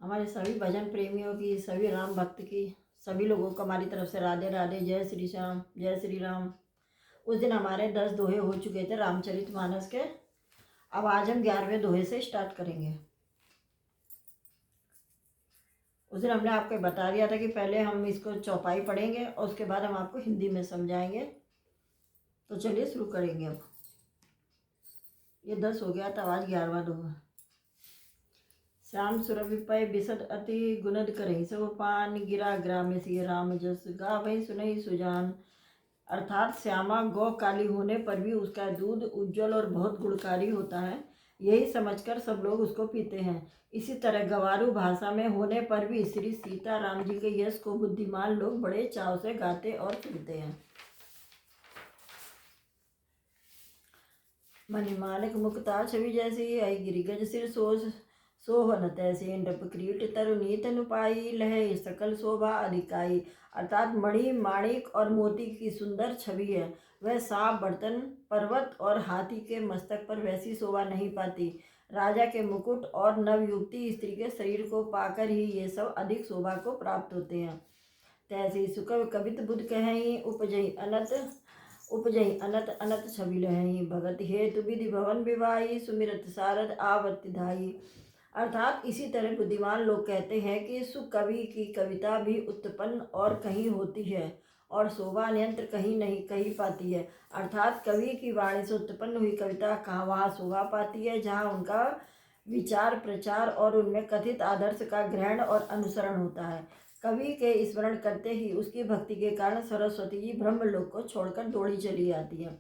हमारे सभी भजन प्रेमियों की, सभी राम भक्त की, सभी लोगों को हमारी तरफ से राधे राधे। जय श्री श्याम, जय श्री राम। उस दिन हमारे 10 दोहे हो चुके थे रामचरितमानस के। अब आज हम 11वें दोहे से स्टार्ट करेंगे। उस दिन हमने आपको बता दिया था कि पहले हम इसको चौपाई पढ़ेंगे और उसके बाद हम आपको हिंदी में समझाएंगे। तो चलिए शुरू करेंगे। अब ये 10 हो गया, तब आज 11वां दोहा। श्याम सुरभिपय बिसद अति गुणद करहि सब पान, गिरा ग्राम्य सी राम जस गावहि सुनहि सुजान। अर्थात श्यामा गौ काली होने पर भी उसका दूध उज्जवल और बहुत गुणकारी होता है, यही समझकर सब लोग उसको पीते हैं। इसी तरह गवारू भाषा में होने पर भी श्री सीता राम जी के यश को बुद्धिमान लोग बड़े चाव से गाते और सुनते हैं। मणिमाणिक मुक्ता छवि जैसी आई गिरिगज सिर सोहन तैसे नृप किरीट तरुणी तनु पाई, लह सकल शोभा अधिकाई। अर्थात मणि माणिक और मोती की सुंदर छवि है, वह सांप बर्तन पर्वत और हाथी के मस्तक पर वैसी शोभा नहीं पाती। राजा के मुकुट और नवयुवती स्त्री के शरीर को पाकर ही ये सब अधिक शोभा को प्राप्त होते हैं। तैसी सुकव कवित बुध कहीं उपजई अनत अनत छवि लहई, भगत हेतु विधि भवन विवाही, सुमिरत सारद आवति धाई। अर्थात इसी तरह बुद्धिमान लोग कहते हैं कि सुकवि की कविता भी उत्पन्न और कहीं होती है और शोभा नियंत्र कहीं नहीं कहीं पाती है। अर्थात कवि की वाणी से उत्पन्न हुई कविता कहाँ वहाँ शोभा पाती है जहाँ उनका विचार प्रचार और उनमें कथित आदर्श का ग्रहण और अनुसरण होता है। कवि के स्मरण करते ही उसकी भक्ति के कारण सरस्वती जी ब्रह्मलोक को छोड़कर दौड़ी चली आती है।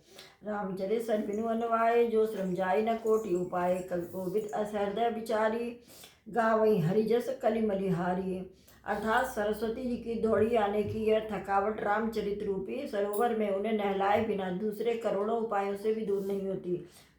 रामचरित सरबिनु अनुवाय, जो श्रम जाय न कोटि उपाय, कवि कोविद असहृदय विचारी, गावई हरिजस कलिमलिहारी। अर्थात सरस्वती जी की दौड़ी आने की यह थकावट रामचरित रूपी सरोवर में उन्हें नहलाए बिना दूसरे करोड़ों उपायों से भी दूर नहीं होती।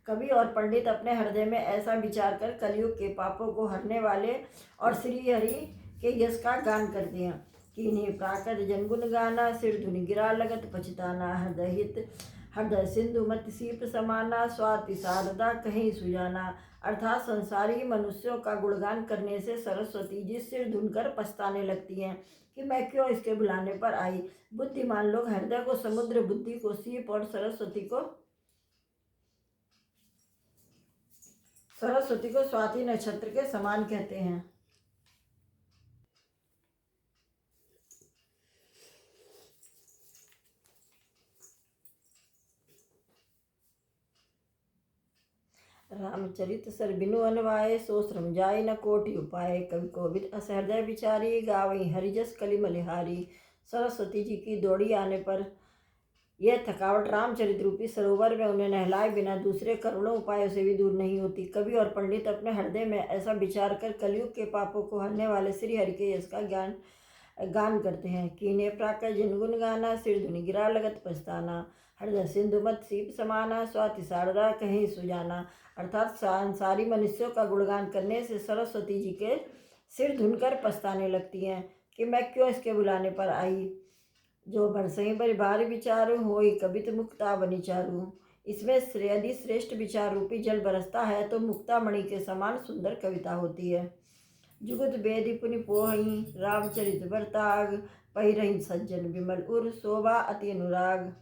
कवि और पंडित अपने हृदय में ऐसा विचार कर कलयुग के पापों को हरने वाले और श्री हरि के यश का गान करते हैं। कीन्ही प्राकृत जनगुण गाना, सिर धुनि गिरा लगत पछताना, हृदय सिंधु मत सीप समाना, स्वाति शारदा कहीं सुजाना। अर्थात संसारी मनुष्यों का गुणगान करने से सरस्वती जी सिर धुनकर पछताने लगती हैं कि मैं क्यों इसके बुलाने पर आई। बुद्धिमान लोग हृदय को समुद्र, बुद्धि को सीप और सरस्वती को स्वाति नक्षत्र के समान कहते हैं। रामचरित सरबिनु अनुवाय, सो श्रम जाय न कोटि उपाय, कवि कोविद असहृदय विचारी, गावई हरिजस कलिमलिहारी। सरस्वती जी की दौड़ी आने पर यह थकावट रामचरित रूपी सरोवर में उन्हें नहलाए बिना दूसरे करोड़ों उपायों से भी दूर नहीं होती। कवि और पंडित अपने हृदय में ऐसा विचार कर कलयुग के पापों को हरने वाले श्री हरि के यश का गान करते हैं। कीने प्राकर जनगुण गाना, सिर धुनि गिरा लगत पछताना, हृदय सिंधु मत सीप समाना, स्वाति शारदा कहीं सुजाना। अर्थात सांसारी मनुष्यों का गुणगान करने से सरस्वती जी के सिर धुनकर पछताने लगती हैं कि मैं क्यों इसके बुलाने पर आई। जो बरसई बरिबार विचारू, होई कवित मुक्ता बनी चारू। इसमें यदि श्रेष्ठ विचार रूपी जल बरसता है तो मुक्ता मणि के समान सुंदर कविता होती है। जुगत बेदी पुनि पोहई, रामचरित बरताग, पहिरहि सज्जन विमल उर, शोभा अति अनुराग।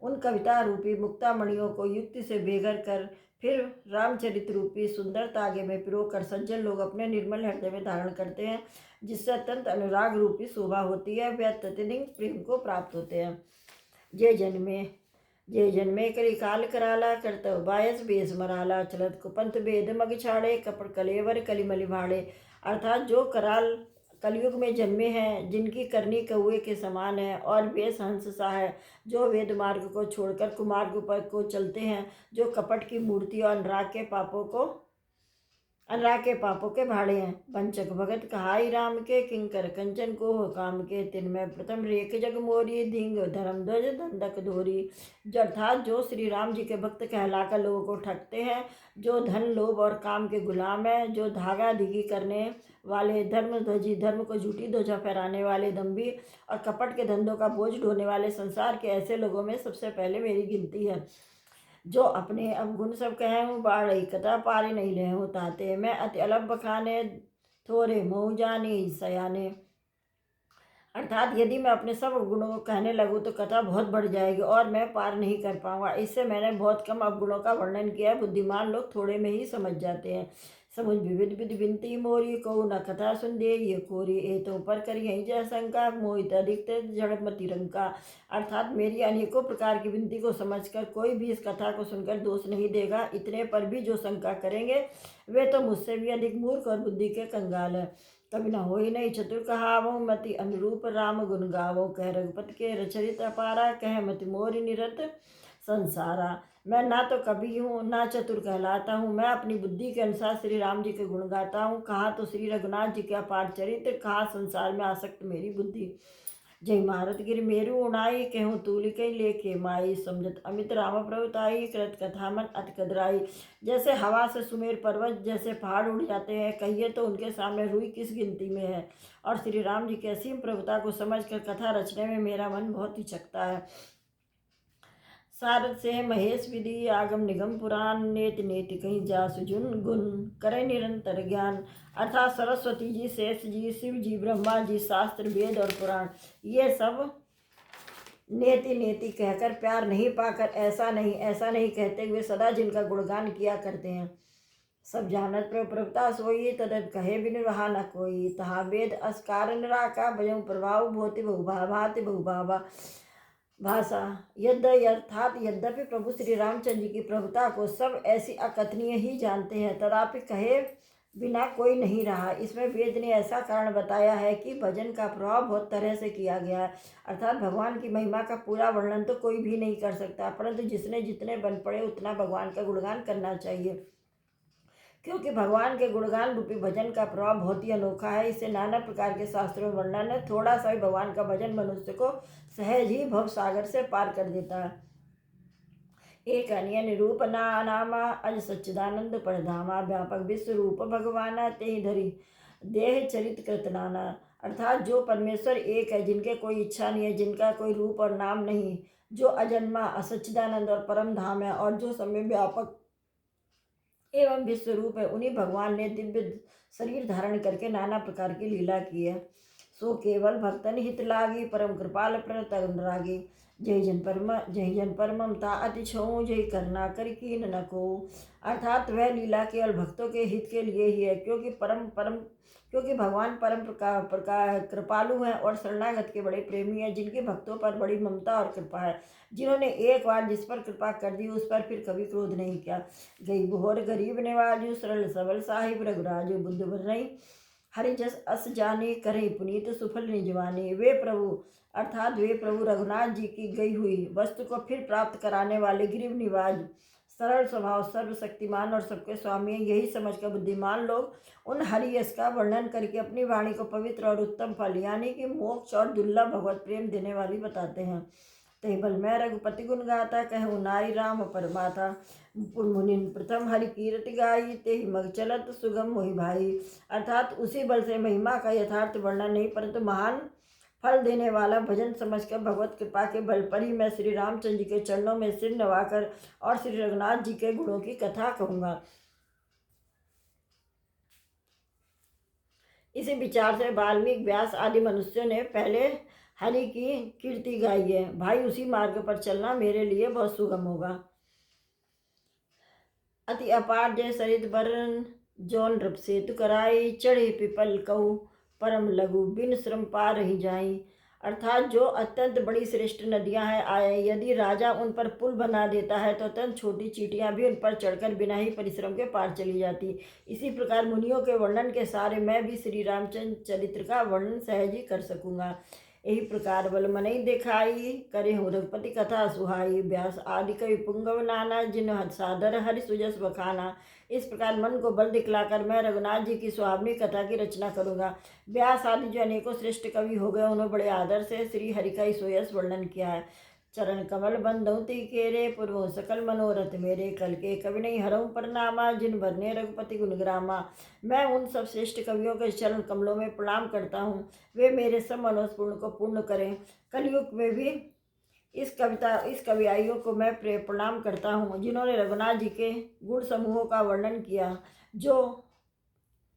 उन कविता रूपी मुक्ता मणियों को युक्ति से बेघर कर फिर रामचरित रूपी सुंदर तागे में पिरोकर सज्जन लोग अपने निर्मल हृदय में धारण करते हैं, जिससे अत्यंत अनुराग रूपी शोभा होती है। वे अत्यधिक प्रेम को प्राप्त होते हैं। जे जन्मे करी काल कराला, करतव बायस बेस मराला, चलत कुपंथ भेद मग छाड़े, कपट कलेवर कलिमलि भाड़े। अर्थात जो कराल कलयुग में जन्मे हैं, जिनकी करनी कौए के समान है और वेश हंस सा है, जो वेद मार्ग को छोड़कर कुमार्ग पर को चलते हैं, जो कपट की मूर्ति और अनुराग के पापों के भाड़े हैं। पंचक भगत कहाई राम के, किंकर कंचन को हो काम के, तिनमें प्रथम रेख जग मोरी, धिंग धर्म ध्वज दंडक धोरी। अर्थात जो श्री राम जी के भक्त कहलाकर लोगों को ठगते हैं, जो धन लोभ और काम के गुलाम है, जो धागा धिगी करने वाले, धर्म ध्वजी धर्म को झूठी ध्वजा फहराने वाले, दंभी और कपट के धंधों का बोझ ढोने वाले, संसार के ऐसे लोगों में सबसे पहले मेरी गिनती है। जो अपने अवगुण सब कहे हूँ, बाढ़ कथा पारी नहीं ले हूँ ताते, मैं अति अलभ बखाने थोरे मोह जाने सयाने। अर्थात यदि मैं अपने सब गुणों को कहने लगूँ तो कथा बहुत बढ़ जाएगी और मैं पार नहीं कर पाऊंगा। इससे मैंने बहुत कम अवगुणों का वर्णन किया है। बुद्धिमान लोग थोड़े में ही समझ जाते हैं। समुझ विविध विधि विनती मोरी को न कथा सुन दे ये कोरी ए तो पर कर यही जय शंका मोहित अधिक जड़मति रंका। अर्थात मेरी अनेकों प्रकार की विनती को समझकर कोई भी इस कथा को सुनकर दोष नहीं देगा। इतने पर भी जो शंका करेंगे वे तो मुझसे भी अधिक मूर्ख और बुद्धि के कंगाल है। कभी न हो ही नहीं चतुर कहावो मति अनुरूप राम गुण गावो कह रघुपति के रचरित अपारा कह मति मोर निरत संसारा। मैं ना तो कभी हूँ ना चतुर कहलाता हूँ। मैं अपनी बुद्धि के अनुसार श्री राम जी के गुण गाता हूँ। कहा तो श्री रघुनाथ जी के अपार चरित्र, कहा संसार में आसक्त मेरी बुद्धि। जय मारत गिर मेरु उड़ाई कहूँ तूल कई लेके माई समझत अमित राम प्रभुताई कृत कथा मन अति कदराई। जैसे हवा से सुमेर पर्वत जैसे पहाड़ उड़ जाते हैं, कहिए तो उनके सामने रुई किस गिनती में है। और श्री राम जी की असीम प्रभुता को समझकर कथा रचने में मेरा मन बहुत हिचकता है। सारद से महेश विधि आगम निगम पुराण नेति नेति कहीं जासु जुन गुण करे निरंतर ज्ञान। अर्थात सरस्वती जी, शेष जी, शिव जी, ब्रह्मा जी, शास्त्र, वेद और पुराण ये सब नेति नेति कहकर प्यार नहीं पाकर ऐसा नहीं कहते हुए सदा जिनका गुणगान किया करते हैं। सब जानत प्रभुता सोई तदत कहे बिन रहा न कोई। तहा वेद अस्कार निराका भजऊ प्रभाव भोति बहुभाति बहुभावा भाषा। अर्थात यद्यपि प्रभु श्री रामचंद्र जी की प्रभुता को सब ऐसी अकथनीय ही जानते हैं, तथापि कहे बिना कोई नहीं रहा। इसमें वेद ने ऐसा कारण बताया है कि भजन का प्रभाव बहुत तरह से किया गया है। अर्थात भगवान की महिमा का पूरा वर्णन तो कोई भी नहीं कर सकता, परंतु जिसने जितने बन पड़े उतना भगवान का गुणगान करना चाहिए, क्योंकि भगवान के गुणगान रूपी भजन का प्रभाव बहुत ही अनोखा है। इसे नाना प्रकार के शास्त्रों में वर्णन है। थोड़ा सा भी भगवान का भजन मनुष्य को सहज ही भव सागर से पार कर देता है। एक अन्य निरूप नामा अज सच्चिदानंद परधामा व्यापक विश्व रूप भगवाना ते धरी देह चरित कृत नाना। अर्थात जो परमेश्वर एक है, जिनके कोई इच्छा नहीं है, जिनका कोई रूप और नाम नहीं, जो अजन्मा असच्चिदानंद और परम धाम है और जो समय व्यापक एवं विश्व रूप है, उन्हीं भगवान ने दिव्य शरीर धारण करके नाना प्रकार की लीला की है। सो केवल भक्तन हित लागी परम कृपाल प्रणत अनुरागी। जय जन पर ममता अति छो जय करना कर कीन न को। अर्थात वह लीला केवल भक्तों के हित के लिए ही है, क्योंकि भगवान परम प्रकार कृपालु हैं और शरणागत के बड़े प्रेमी हैं, जिनके भक्तों पर बड़ी ममता और कृपा है, जिन्होंने एक बार जिस पर कृपा कर दी उस पर फिर कभी क्रोध नहीं किया। गई बोहर गरीब निवाजु सरल सबल साहिब रघुराजु बुद्ध भर नहीं हरि जस अस जाने करे पुनीत सुफल निजवाने। वे प्रभु रघुनाथ जी की गई हुई वस्तु को फिर प्राप्त कराने वाले गरीब निवाज, सरल स्वभाव, सर्वशक्तिमान और सबके स्वामी। यही समझकर बुद्धिमान लोग उन हरि यश का वर्णन करके अपनी वाणी को पवित्र और उत्तम फल यानी कि मोक्ष और दुर्लभ भगवत प्रेम देने वाली बताते हैं। ते बल मैं रघुपति गुण गाता कहूँ नाई राम परमाता। मुनिन प्रथम हरि कीर्ति गाई ते मग चलत सुगम मोहि भाई। अर्थात उसी बल से महिमा का यथार्थ वर्णन नहीं, परंतु महान फल देने वाला भजन समझकर भगवत कृपा के बल पर ही मैं श्री रामचंद्र जी के चरणों में सिर नवाकर और श्री रघुनाथ जी के गुणों की कथा कहूँगा। इसी विचार से वाल्मीकि, व्यास आदि मनुष्यों ने पहले हरि की कीर्ति गाई है। भाई उसी मार्ग पर चलना मेरे लिए बहुत सुगम होगा। अति अपार जय सरित बरन जौन रब सेतु कराई चढ़े पिपल कहू परम लघु बिन श्रम पार ही जाई। अर्थात जो अत्यंत बड़ी श्रेष्ठ नदियां हैं आए, यदि राजा उन पर पुल बना देता है तो अत्यंत छोटी चींटियां भी उन पर चढ़कर बिना ही परिश्रम के पार चली जाती। इसी प्रकार मुनियों के वर्णन के सारे मैं भी श्री रामचंद्र चरित्र का वर्णन सहज ही कर सकूंगा। यही प्रकार बल मनई दिखाई करे हो रघुपति कथा सुहाई। व्यास आदि कवि पुंगव नाना जिन सादर हरि सुजस बखाना। इस प्रकार मन को बल दिखलाकर मैं रघुनाथ जी की सुहावनी कथा की रचना करूँगा। व्यास आदि जो अनेकों श्रेष्ठ कवि हो गए, उन्होंने बड़े आदर से श्री हरि का सोयस वर्णन किया है। चरण कमल बंधौती केरे पूर्व सकल मनोरथ मेरे कल के कवि नहीं हरऊँ परनामा जिन भरने रघुपति गुणग्रामा। मैं उन सब श्रेष्ठ कवियों के चरण कमलों में प्रणाम करता हूँ, वे मेरे सब मनोपूर्ण को पूर्ण करें। कलयुग में भी इस कवियाइयों को मैं प्रणाम करता हूँ, जिन्होंने रघुनाथ जी के गुण समूहों का वर्णन किया, जो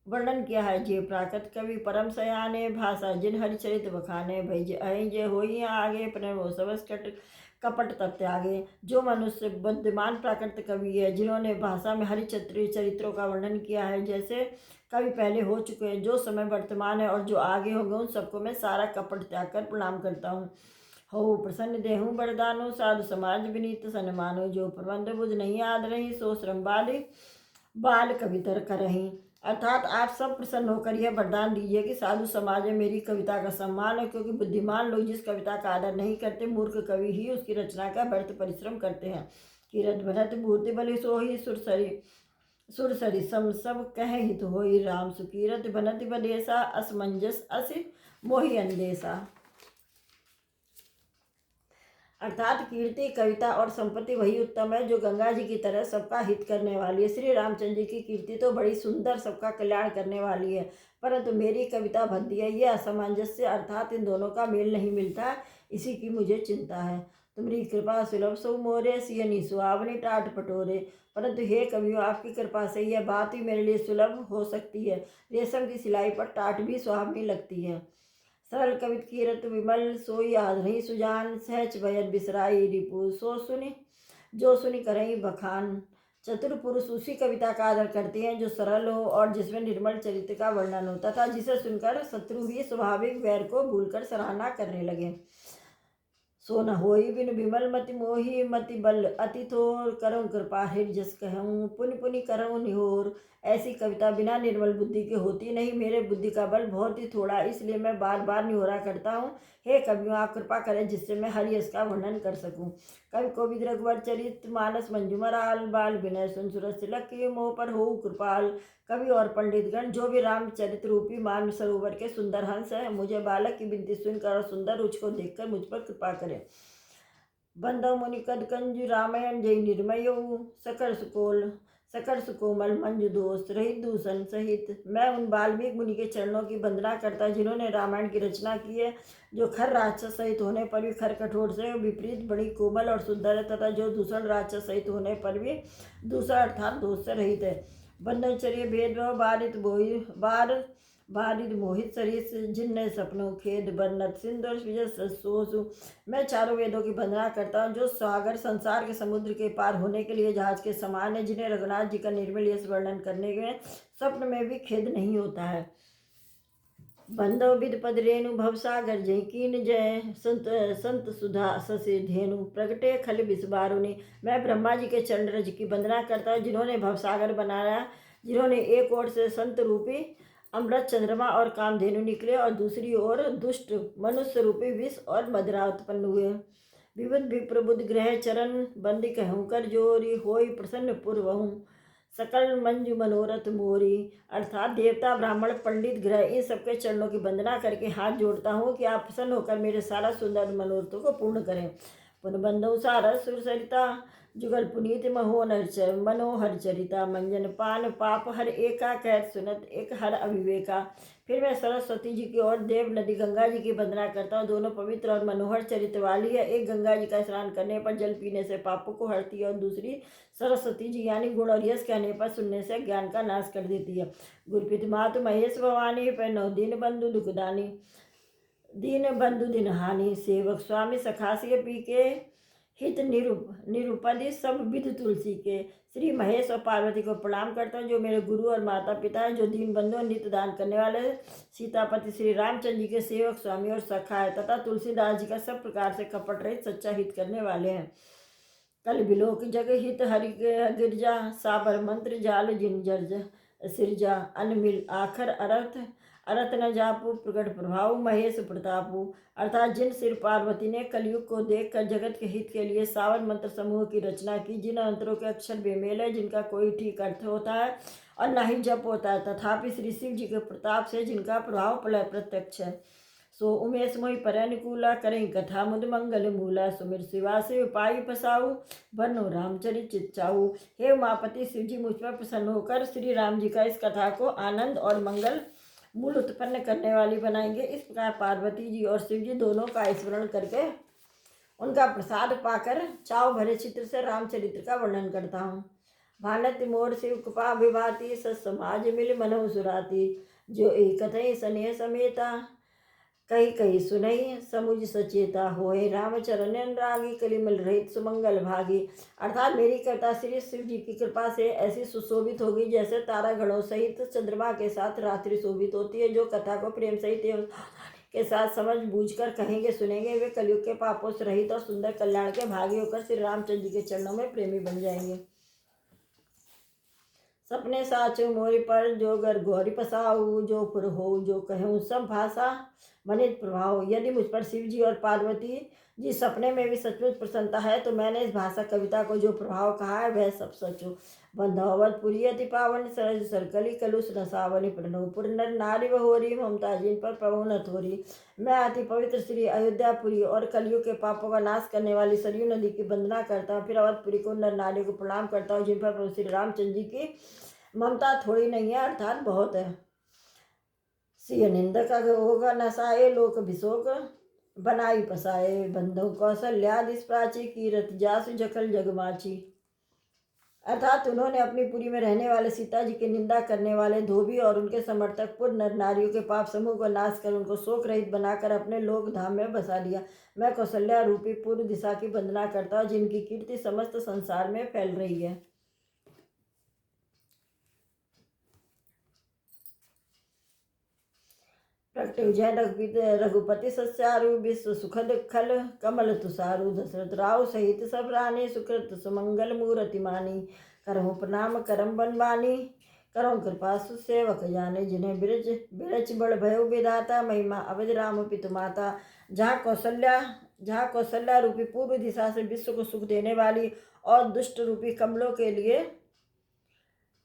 वर्णन किया है। जे प्राकृत कवि परम सयाने, भाषा जिन हरिचरित बखाने, भई जे अहि जे होई आगे, प्रणव सबस कपट तब त्यागे। जो मनुष्य बुद्धिमान प्राकृत कवि है, जिन्होंने भाषा में हरिचरित्र चरित्रों का वर्णन किया है, जैसे कवि पहले हो चुके हैं, जो समय वर्तमान है और जो आगे होंगे, उन सबको मैं सारा कपट त्याग कर प्रणाम करता हूँ। हो प्रसन्न देहूँ बरदानो, साधु समाज विनीत सन्मानो। जो प्रबंध बुझ नहीं याद रही, सो श्रम बाल कवितर करहीं। अर्थात आप सब प्रसन्न होकर यह वरदान दीजिए कि साधु समाज में मेरी कविता का सम्मान है, क्योंकि बुद्धिमान लोग जिस कविता का आदर नहीं करते, मूर्ख कवि ही उसकी रचना का व्यर्थ परिश्रम करते हैं। किरत भरत भूति बलि सोही, सुरसरी सम सब कह हित होई, राम सुकीरत बनत बदेसा, असमंजस असि मोहि अंदेसा। अर्थात कीर्ति, कविता और संपत्ति वही उत्तम है जो गंगा जी की तरह सबका हित करने वाली है। श्री रामचंद्र जी की कीर्ति तो बड़ी सुंदर, सबका कल्याण करने वाली है, परंतु मेरी कविता भद्दी है। ये असामंजस्य अर्थात इन दोनों का मेल नहीं मिलता, इसी की मुझे चिंता है। तुम्हारी कृपा सुलभ सो मोरे, सियनी सुहावनी टाट पटोरे। परंतु हे कवियों, आपकी कृपा से यह बात भी मेरे लिए सुलभ हो सकती है। रेशम की सिलाई पर टाट भी सुहावनी लगती है। सरल कवित कीरत विमल, सोई आधरही सुजान, सहज भयत बिसराई रिपु, सो सुनि जो सुनि करही बखान। चतुर पुरुष उसी कविता का आदर करते हैं जो सरल हो और जिसमें निर्मल चरित्र का वर्णन हो, तथा जिसे सुनकर शत्रु भी स्वाभाविक वैर को भूलकर सराहना करने लगे। सो न होई बिन विमल मति मोही, मति बल अति थोर, करऊँ कृपा हृदय जस कहूँ, पुनि पुनि करऊँ निहोर। ऐसी कविता बिना निर्मल बुद्धि के होती नहीं। मेरे बुद्धि का बल बहुत ही थोड़ा, इसलिए मैं बार बार निहोरा करता हूँ। हे कवियों, आप कृपा करें जिससे मैं हरि यश का वर्णन कर सकूँ। कवि कोविद रघुवर चरित, मानस मंजुमराल, बाल विनय सुन सुरस तिलक की, मोह पर हो कृपाल। कवि और पंडितगण, जो भी रामचरित रूपी मान सरोवर के सुंदर हंस है, मुझे बालक की विनती सुनकर और सुंदर रुच को देखकर मुझ पर कृपा करें। बंदव मुनि कद कंजु रामायण जय निर्मय, सकल सुकोमल मंजु दोष रहित दूषण सहित। मैं उन वाल्मीकि मुनि के चरणों की वंदना करता जिन्होंने रामायण की रचना की है, जो खर राक्षस सहित होने पर भी खर कठोर से विपरीत बड़ी कोमल और सुंदर है, तथा जो दूषण राक्षस सहित होने पर भी दूषण अर्थात दोष से रहित है। बंधनचर्य भेदभाव बारिद मोहित सरिस, जिन्ने सपनों खेद बरनत सिंदूर सोसु। मैं चारों वेदों की वंदना करता हूँ, जो सागर संसार के समुद्र के पार होने के लिए जहाज के समान है, जिन्हें रघुनाथ जी का निर्मल यश वर्णन करने में स्वप्न में भी खेद नहीं होता है। बंधव विद पद रेणु भवसागर जय कीन जय, संत सुधा ससे धेनु प्रगटे खल बिस्बारुनि। मैं ब्रह्मा जी के चरण रज की वंदना करता हूँ, जिन्होंने भवसागर बनाया, जिन्होंने एक ओर से संत रूपी अमृत चंद्रमा और कामधेनु निकले और दूसरी ओर दुष्ट मनुष्य रूपी विष और मदिरा उत्पन्न हुए। विविध विप्रबुद्ध ग्रह चरण बंदी कहूँ कर जोरी, होई प्रसन्न पूर्वहूँ सकल मंजु मनोरथ मोरी। अर्थात देवता ब्राह्मण पंडित ग्रह इन सबके चरणों की वंदना करके हाथ जोड़ता हूँ कि आप प्रसन्न होकर मेरे सारा सुंदर मनोरथों को पूर्ण करें। पुनबंधु सारस सुर सरिता, जुगल पुनीत मनोहर चरिता, मंजन पान पाप हर एका कैद सुनत एक हर अविवेका। फिर मैं सरस्वती जी की ओर देव नदी गंगा जी की वंदना करता हूँ। दोनों पवित्र और मनोहर चरित्र वाली है। एक गंगा जी का स्नान करने पर जल पीने से पापों को हरती है और दूसरी सरस्वती जी यानी गुण और यश कहने पर सुनने से ज्ञान का नाश कर देती है। गुरपित मातु महेश भवानी, पैनो दीन बंधु दुखदानी, दीन बंधु दिन हानि, सेवक स्वामी सखासी पी के, हित निरुपदि सब विध तुलसी के। श्री महेश और पार्वती को प्रणाम करता हूँ, जो मेरे गुरु और माता पिता हैं, जो दीन बंधु और नित्य दान करने वाले सीतापति श्री रामचंद्र जी के सेवक स्वामी और सखा है, तथा तुलसीदास जी का सब प्रकार से कपट रहित सच्चा हित करने वाले हैं। कल बिलोक जग हित हरि गिरजा, साबर मंत्र जाल जिन जर्ज सिरजा, अनमिल आखर अरत न जापू प्रकट प्रभाव महेश प्रतापू। अर्थात जिन सिर पार्वती ने कलयुग को देखकर जगत के हित के लिए सावन मंत्र समूह की रचना की, जिन अंतरों के अक्षर बेमेल है, जिनका कोई ठीक अर्थ होता है और न ही जप होता है, तथापि श्री शिव जी के प्रताप से जिनका प्रभाव प्रत्यक्ष है, सो उमेश मोहि पर अनुकूला, करें कथा मुद मंगल मूला, सुमिर शिवा से पाई पसाऊ, बनो रामचरित चिच्चाऊ। हे उमापति, शिव जी मुझ पर प्रसन्न होकर श्री राम जी का इस कथा को आनंद और मंगल मूल उत्पन्न करने वाली बनाएंगे। इस प्रकार पार्वती जी और शिव जी दोनों का स्मरण करके उनका प्रसाद पाकर चाव भरे चित्र से रामचरित्र का वर्णन करता हूँ। भानत मोर शिव कृपा विभाति, सत समाज मिल मनहु सुराती। जो एकतहि स्नेह समेता, कही कही सुनई समुझ सचेता। होए रामचरण अनुरागी, कलिमल रहित सुमंगल भागी। अर्थात मेरी कथा श्री शिव जी की कृपा से ऐसी सुशोभित होगी जैसे तारागणों सहित चंद्रमा के साथ रात्रि शोभित होती है। जो कथा को प्रेम सहित एवं के साथ समझ बूझकर कहेंगे सुनेंगे, वे कलयुग के पापों से रहित और सुंदर कल्याण के भागी होकर श्री रामचंद्र जी के चरणों में प्रेमी बन जाएंगे। सपने साचु मोरि पर, जो गर गौरी पसाऊ। जो पुर हो जो कहूँ सब भाषा, मनित प्रभाव। यदि मुझ पर शिव जी और पार्वती जी सपने में भी सचमुच प्रसन्नता है, तो मैंने इस भाषा कविता को जो प्रभाव कहा है वह सब सच हो। बंधवपुरी अति पावन, सरज सरकली कलुष नसावनी। प्रणवपुर नर नारी बहोरी, ममता जिन पर प्रभु न थोरी। मैं अति पवित्र श्री अयोध्यापुरी और कलयुग के पापों का नाश करने वाली सरयू नदी की वंदना करता हूँ। फिर अवधपुरी को नर नारियों को प्रणाम करता हूँ, जिन पर प्रभु श्री रामचंद्र जी की ममता थोड़ी नहीं है, अर्थात बहुत है। सिय निंदक होगा नसाए, लोक भिशोक बनाई पसाए। बंधु कौशल्यादिस प्राची, कीरत जासु जखल जगमाची। अर्थात उन्होंने अपनी पुरी में रहने वाले सीता जी की निंदा करने वाले धोबी और उनके समर्थक पुर नर नारियों के पाप समूह को नाश कर उनको शोक रहित बनाकर अपने लोक धाम में बसा लिया। मैं कौशल्या रूपी पूर्व दिशा की वंदना करता हूँ, जिनकी कीर्ति समस्त संसार में फैल रही है। प्रकट रघुपति सस्यारु, विश्व सुखद खल कमल तुषारु। दशरथ राव सहित सब रानी, सुकृत सुमंगल मूर्ति मानी। करहु प्रणाम करम बनवानी, करहु कृपा सुसेवक जाने। जिन्हें बिरज बिरच बड़ भयो विधाता, महिमा अवध राम पितु माता। जहाँ कौशल्या रूपी पूर्व दिशा से विश्व को सुख देने वाली और दुष्ट रूपी कमलों के लिए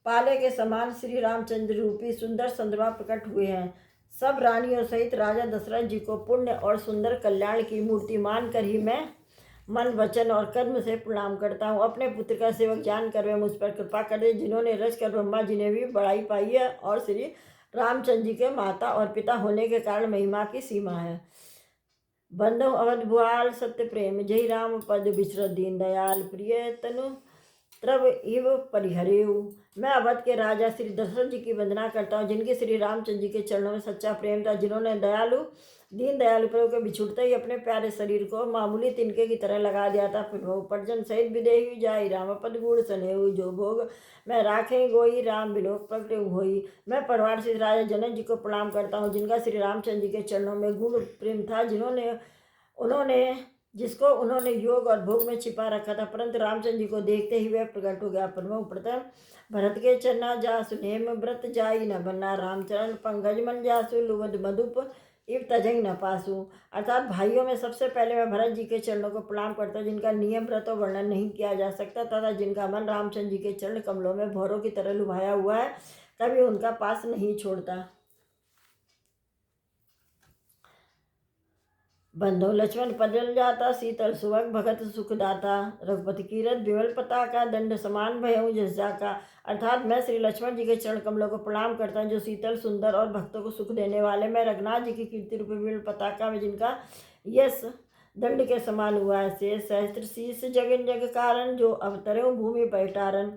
पाले के समान श्री रामचंद्र रूपी सुंदर चंद्रमा प्रकट हुए हैं, सब रानियों सहित राजा दशरथ जी को पुण्य और सुंदर कल्याण की मूर्ति मानकर ही मैं मन वचन और कर्म से प्रणाम करता हूँ। अपने पुत्र का सेवक जानकर वे मुझ पर कृपा कर दे, जिन्होंने रच कर ब्रह्मा जी ने भी बड़ाई पाई है और श्री रामचंद्र जी के माता और पिता होने के कारण महिमा की सीमा है। बंधु अवध भुआल सत्य प्रेम, जय राम पद विचरत दीन दयाल। प्रिय तनु त्रव इव परिहरेऊ। मैं अवध के राजा श्री दशरथ जी की वंदना करता हूँ, जिनके श्री रामचंद्र जी के चरणों में सच्चा प्रेम था, जिन्होंने दीन दयालु प्रभु के बिछुड़ते ही अपने प्यारे शरीर को मामूली तिनके की तरह लगा दिया था। प्रभु परजन सहित विदेही जाई, राम पद गुण सनेऊ। जो भोग मैं राखे गोई, राम बिलोक प्रगट होई। मैं परिवार से राजा जनक जी को प्रणाम करता हूँ, जिनका श्री रामचंद्र जी के चरणों में गुण प्रेम था, जिसको उन्होंने योग और भोग में छिपा रखा था, परंतु रामचंद्र जी को देखते ही वह प्रकट हो गया। प्रथम भरत के चरना जासु, नेम व्रत जाई न बन्ना। रामचरण पंकज मन जासु, लुवद मधुप इव तजई न पासु। अर्थात भाइयों में सबसे पहले मैं भरत जी के चरणों को प्रणाम करता हूँ, जिनका नियम व्रत और वर्णन नहीं किया जा सकता तथा जिनका मन रामचंद्र जी के चरण कमलों में भौरों की तरह लुभाया हुआ है, कभी उनका पास नहीं छोड़ता। बंधु लक्ष्मण पदल जाता, शीतल सुभग भगत सुखदाता। रघुपति कीरत विमल पताका, दंड समान भयऊ जस जाका। अर्थात मैं श्री लक्ष्मण जी के चरण कमलों को प्रणाम करता हूँ, जो शीतल सुंदर और भक्तों को सुख देने वाले। मैं रघुनाथ जी की कीर्ति रूपी विमल पताका में, जिनका यश दंड के समान हुआ है। से सहस्त्र शीस जगन जग कारण, जो अवतरे भूमि पैटारन।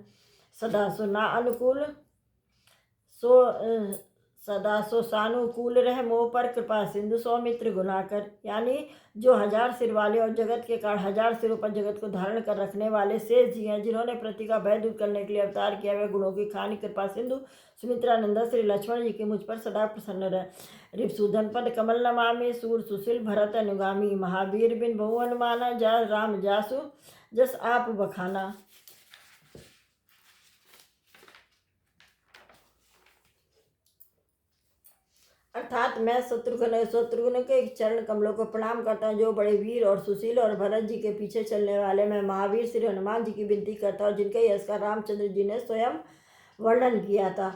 सदा सुना अनुकूल सदा सो सानुकूल रह, मोह पर कृपा सिंधु सौमित्र गुनाकर। यानी जो हजार सिर वाले और जगत के कारण हजार सिरों पर जगत को धारण कर रखने वाले शेष जी हैं, जिन्होंने पृथ्वी का भय दूर करने के लिए अवतार किया, वे गुणों की खानी कृपा सिंधु सुमित्रानंद श्री लक्ष्मण जी की मुझ पर सदा प्रसन्न रहे। रिपसूदन पद कमल नमामि, सूर सुशील भरत अनुगामी। महावीर बिन बहु अनुमाना, जा राम जासु जस आप बखाना। अर्थात मैं शत्रुघ्न के चरण कमलों को प्रणाम करता हूँ, जो बड़े वीर और सुशील और भरत जी के पीछे चलने वाले। मैं महावीर श्री हनुमान जी की विनती करता हूँ, जिनके यश का रामचंद्र जी ने स्वयं वर्णन किया था।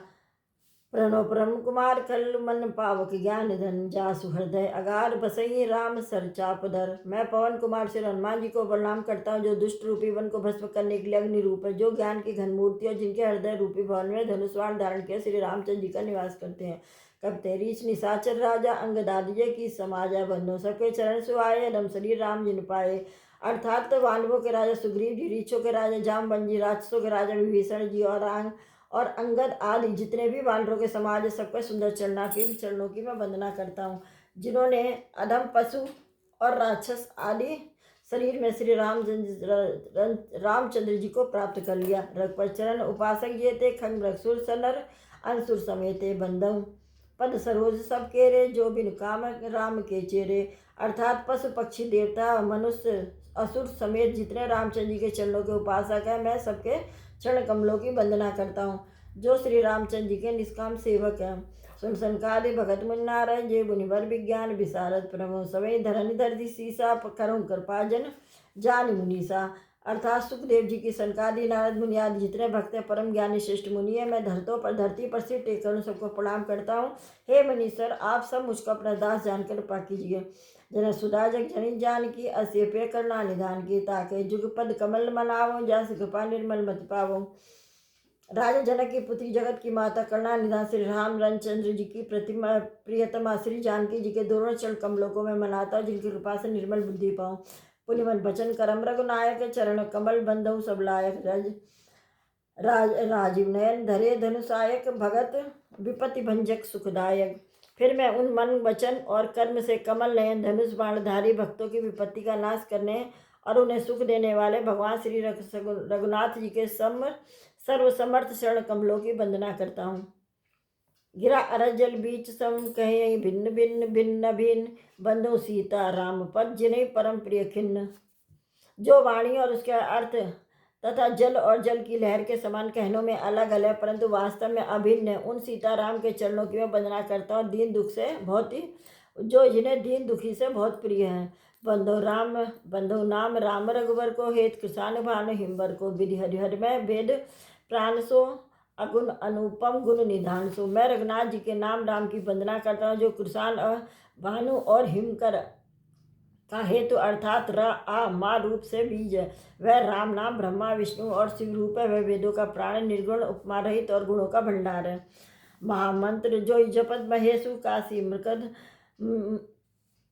प्रणो परम कुमार कल, मन पावक ज्ञान धन। जासु हृदय अगार बसई, राम सर चापधर। मैं पवन कुमार श्री हनुमान जी को प्रणाम करता हूँ, जो दुष्ट रूपी वन को भस्म करने के लिए अग्नि रूप है, जो ज्ञान की घन मूर्ति और जिनके हृदय रूपी भवन में धनुष्वाण धारण किया श्री रामचंद्र जी का निवास करते हैं। कब तेरीच निशाचर राजा, अंग दादिये की समाजा। बंधो सबके चरण सुहाए, दम शरीर राम जिन पाए। अर्थात वानरों के राजा सुग्रीव जी, ऋषियों के राजा जामवंत जी, राक्षसों के राजा विभीषण जी और अंगद आदि जितने भी वानरों के समाज है, सबके सुंदर चरणों की मैं वंदना करता हूँ, जिन्होंने अधम पशु और राक्षस आदि शरीर में श्री रामचंद्र जी को प्राप्त कर लिया। रघुपर चरण उपासक ये थे, खंग रघुसुर सनर अंसुर समेते बंधव पद सरोज सब केरे, जो बिन काम राम के चेरे। अर्थात पशु पक्षी देवता मनुष्य असुर समेत जितने रामचंद्र जी के चरणों के उपासक हैं, मैं सबके चरण कमलों की वंदना करता हूँ, जो श्री रामचंद्र जी के निष्काम सेवक हैं। सुन संकादि भगत मुन्नारय, जे मुनिवर विज्ञान विशारद प्रभु सवै धरनि धरती सीसा, करुण कृपा जन जान मुनीसा। अर्थात सुखदेव जी की सनकादि नारद मुनि आदि जितने भक्त हैं, परम ज्ञानी श्रेष्ठ मुनि है, मैं धरती पर सिर टेक कर सबको प्रणाम करता हूँ। हे मुनीश्वर, आप सब मुझको अपना दास जानकर कृपा कीजिए। जन सुधा जग जनि जान की, अस्य पे करना निधान की, ताके जुग पद कमल मनावो, जस कृपा निर्मल मति पावो। राजा जनक की पुत्री, जगत की माता, करुणा निधान श्री रामचंद्र जी की प्रतिमा प्रियतमा श्री जानकी जी के दोनों चरण कमलों को मैं मनाता हूँ, जिनकी कृपा से निर्मल बुद्धि पाऊँ। पुण्यवन बचन करम रघुनायक, चरण कमल बंधु सब लायक। राजीव नयन धरे धनुषायक, भगत विपत्ति भंजक सुखदायक। फिर मैं उन मन वचन और कर्म से कमल नयन धनुष बाणधारी भक्तों की विपत्ति का नाश करने और उन्हें सुख देने वाले भगवान श्री रघुनाथ जी के सर्वसमर्थ शरण कमलों की वंदना करता हूँ। गिरा अरजल बीच सम कहे, भिन्न भिन्न भिन्न भिन्न बंधु सीता राम पद जिन्हें परम प्रिय खिन्न। जो वाणी और उसके अर्थ तथा जल और जल की लहर के समान कहनों में अलग अलग परंतु वास्तव में अभिन्न है, उन सीताराम के चरणों की मैं वंदना करता हूँ, दीन दुख से बहुत ही जो जिन्हें दीन दुखी से बहुत प्रिय है। बंधु नाम राम रघुवर को, हेत कृषाण भानु हिमवर को, विधि हरिहर में वेद प्राण सो, अगुण अनुपम गुण निधान सो। मैं रघुनाथ जी के नाम राम की वंदना करता हूँ, जो कृषाण भानु और हिमकर का हेतु अर्थात र आ मा रूप से बीज है। वह राम नाम ब्रह्मा विष्णु और शिव रूप है। वह वेदों का प्राण, निर्गुण, उपमा रहित और गुणों का भंडार है। महामंत्र जो जपत महेशु,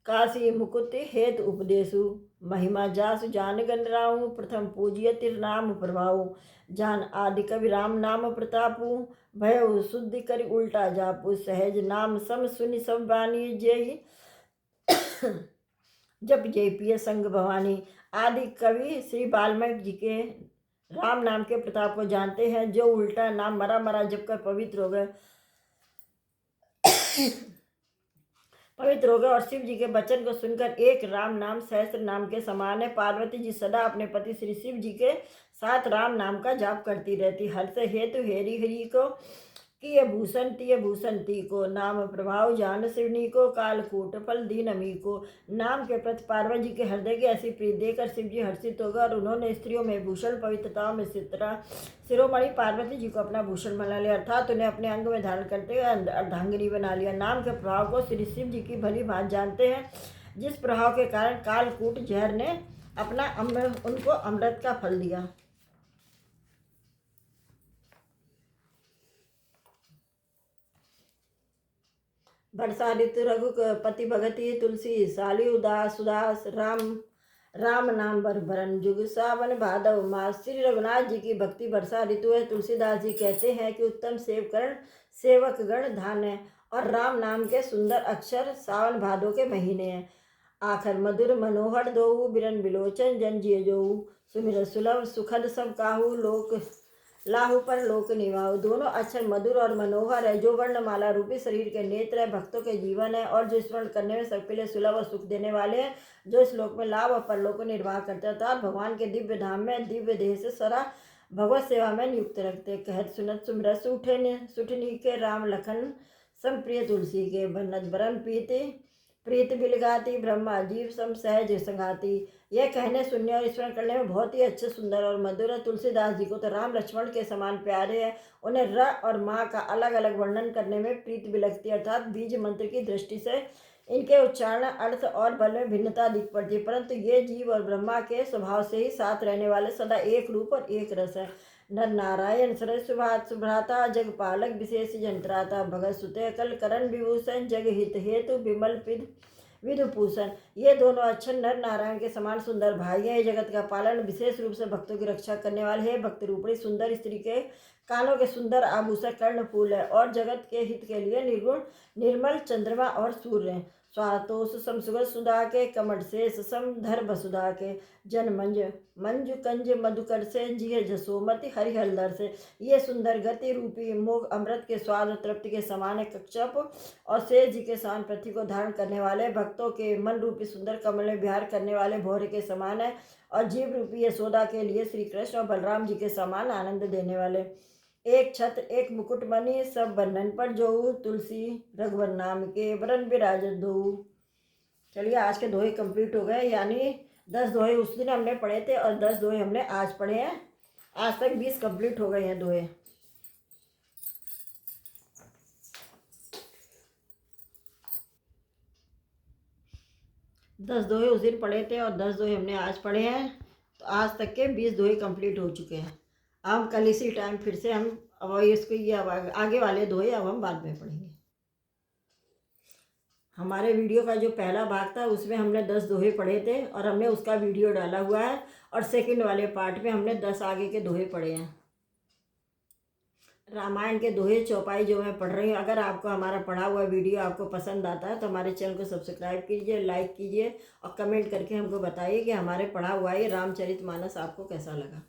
काशी मुकुति हेतु उपदेशु। महिमा जासु जान गण राहु, प्रथम पूजिय तिरनाम प्रभाऊ। जान आदि कवि राम नाम प्रतापु, भय शुद्धि करि उल्टा जापु। सहज नाम सम सुनि सब बानी, जय जब जय पिय संग भवानी। आदि कवि श्री वाल्मीकि जी के राम नाम के प्रताप को जानते हैं, जो उल्टा नाम मरा मरा जब कर पवित्र हो गए और शिव जी के वचन को सुनकर एक राम नाम सहस्त्र नाम के समान है। पार्वती जी सदा अपने पति श्री शिव जी के साथ राम नाम का जाप करती रहती। हर्ष हेतु हेरी हरि को, किए भूषण तिय भूषण ती को। नाम प्रभाव जान शिवनी को, कालकूट फल दीन अमी को। नाम के प्रति पार्वती जी के हृदय की ऐसी प्रीति देकर शिव जी हर्षित हो गए और उन्होंने स्त्रियों में भूषण, पवित्रताओं में शिरोमणि पार्वती जी को अपना भूषण बना लिया, अर्थात उन्हें अपने अंग में धारण करते हुए अर्धांगिनी बना लिया। नाम के प्रभाव को श्री शिव जी की भली भांति जानते हैं, जिस प्रभाव के कारण कालकूट जहर ने उनको अमृत का फल दिया। वर्षा ऋतु रघुपति भगति, तुलसी साली उदास उदास। राम नाम बरबरन जुग, सावन भादव मास। श्री रघुनाथ जी की भक्ति वर्षा ऋतु है। तुलसीदास जी कहते हैं कि उत्तम सेवक गण धान है और राम नाम के सुंदर अक्षर सावन भादव के महीने हैं। आखर मधुर मनोहर दोऊ, बिरन बिलोचन जन जिय जोऊ। सुमिर सुलभ सुखद सब काहू, लोक लाहू पर लोक निवाहु। दोनों अक्षर मधुर और मनोहर है, जो वर्णमाला रूपी शरीर के नेत्र है, भक्तों के जीवन है और जो स्मरण करने में सबके लिए सुलभ और सुख देने वाले हैं, जो इस लोक में लाभ और परलोक को निर्वाह करते हैं, अर्थात भगवान के दिव्य धाम में दिव्य देह से सदा भगवत सेवा में नियुक्त रखते। कहत सुनत सुमरस सुठनी के, राम लखन संप्रिय तुलसी के। बन्नत बरन प्रीत बिलगाती, ब्रह्मा जीव सम सहज संगाती। यह कहने, सुनने और स्मरण करने में बहुत ही अच्छे, सुंदर और मधुर है। तुलसीदास जी को तो राम लक्ष्मण के समान प्यारे हैं। उन्हें र और माँ का अलग अलग वर्णन करने में प्रीत भी लगती है, अर्थात बीज मंत्र की दृष्टि से इनके उच्चारण, अर्थ और बल में भिन्नता दिख पड़ती है, परंतु ये जीव और ब्रह्मा के स्वभाव से ही साथ रहने वाले सदा एक रूप और एक रस है। नर नारायण सरस सुभ्राता, जग पालक विशेष जंत्राता। भगत सुते कल करण विभूषण, जग हित हेतु विधुभूषण। ये दोनों अक्षर नर नारायण के समान सुंदर भाई हैं। ये जगत का पालन विशेष रूप से भक्तों की रक्षा करने वाले हैं। भक्त रूपणी सुंदर स्त्री के कानों के सुंदर आभूषण कर्णफूल है और जगत के हित के लिए निर्गुण निर्मल चंद्रमा और सूर्य हैं। स्वातोष समसुगत सुधा के कमठ से समधर वसुधा के जन मंजु कंज मधुकर से जिय जसोमति हरिहरदर से। ये सुंदर गति रूपी मोग अमृत के स्वाद और तृप्ति के समान है। कच्छप और शेष जी के समान पृथ्वी को धारण करने वाले भक्तों के मन रूपी सुंदर कमल में विहार करने वाले भौरे के समान है और जीव रूपी यशोदा के लिए श्री कृष्ण और बलराम जी के समान आनंद देने वाले। एक छत्र एक मुकुट मणि सब बंधन पर जो तुलसी रघुवर नाम के वरण विराजत दो। चलिए आज के दोहे कंप्लीट हो गए, यानी 10 दोहे उस दिन हमने पढ़े थे और 10 दोहे हमने आज पढ़े हैं। आज तक 20 कंप्लीट हो गए हैं दोहे। दस दोहे उस दिन पढ़े थे और 10 दोहे हमने आज पढ़े हैं, तो आज तक के 20 दोहे कंप्लीट हो चुके हैं। अब कल इसी टाइम फिर से हम अब इसको ये अब आगे वाले दोहे अब हम बाद में पढ़ेंगे। हमारे वीडियो का जो पहला भाग था उसमें हमने 10 दोहे पढ़े थे और हमने उसका वीडियो डाला हुआ है, और सेकंड वाले पार्ट में हमने 10 आगे के दोहे पढ़े हैं। रामायण के दोहे चौपाई जो मैं पढ़ रही हूँ, अगर आपको हमारा पढ़ा हुआ वीडियो आपको पसंद आता है तो हमारे चैनल को सब्सक्राइब कीजिए, लाइक कीजिए और कमेंट करके हमको बताइए कि हमारे पढ़ा हुआ ये रामचरितमानस आपको कैसा लगा।